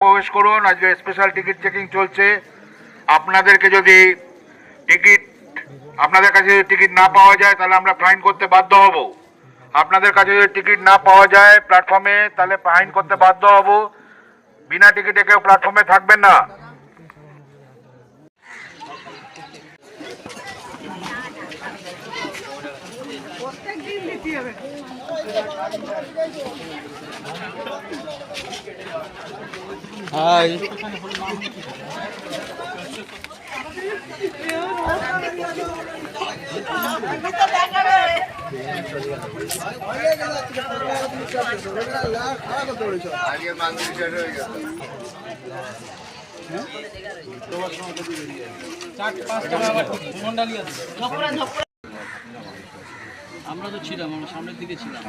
প্রবেশ করুন। আজকে স্পেশাল টিকিট চেকিং চলছে। আপনাদেরকে যদি টিকিট আপনাদের কাছে যদি টিকিট না পাওয়া যায় তাহলে আমরা ফাইন করতে বাধ্য হব। আপনাদের কাছে যদি টিকিট না পাওয়া যায় প্ল্যাটফর্মে তাহলে ফাইন করতে বাধ্য হব। বিনা টিকিটে কেউ প্ল্যাটফর্মে থাকবেন না। হাই আমরা তো ছিলাম, আমরা সামনের দিকে ছিলাম।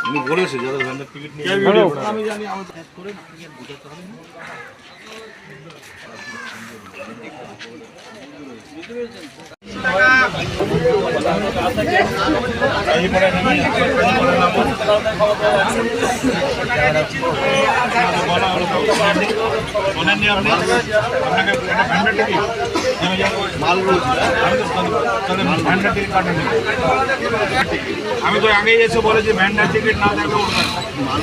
উনি বলেছে যারা ভ্যানের টিকিট নিয়ে আমি জানি আমাদের করে টিকিট বুঝাতে হবে না। শোনেননি আপনি? আপনাকে ভ্যানের টিকিট ভ্যানের টিকিট কাটেন। আমি তো আগেই এসে বলেছি ভ্যানের টিকিট না থাকলে উঠবেন।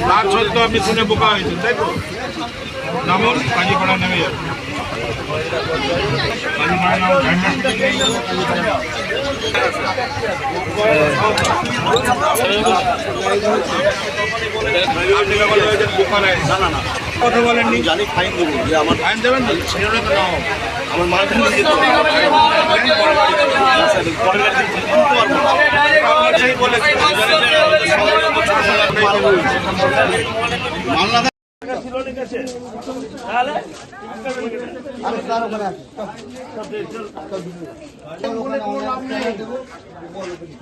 তার সত্ত্বেও আপনি শুনে বোকা হয়েছেন, তাই তো? নামুন, কাজীপাড়া নেমে যাবেন। কাজীপাড়া নাম ভ্যানের টিকিট নেই। আপনি ব্যাপার হয়েছেন বোকা নাই। না না না, কথা বলেননি। জানি ফাইন দেবো, যে আমার ফাইন দেবেন না সেটা তো নাও আমার মালটা নিয়ে যেতে হবে। সেই বলেছেন মাল্লা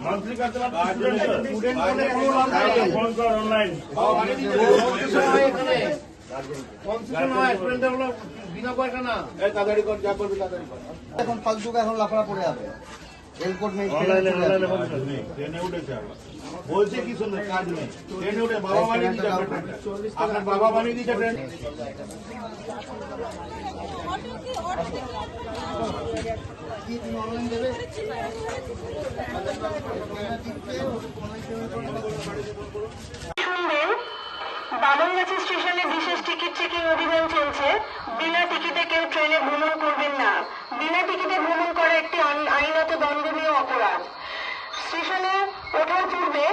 মান্থলি কাটতে এখন ফালতুকে এখন লাফড়া পড়ে যাবে। রেলকোট নেই, ট্রেনে উঠেছে বলছে কি শুনবে, কাজ নেই। ট্রেনে উঠে বাবা বানিয়ে দিচ্ছে আপনার বাবা বানিয়ে দিচ্ছে ট্রেন। কি তুমি অনলাইন দেবে? বামনগাছি স্টেশনে বিশেষ টিকিট চেকিং অভিযান চলছে। বিনা টিকিটে কেউ ট্রেনে ভ্রমণ করবেন না। বিনা টিকিটে ভ্রমণ করা একটি আইনত দণ্ডনীয় অপরাধ। স্টেশনে ওঠার পূর্বে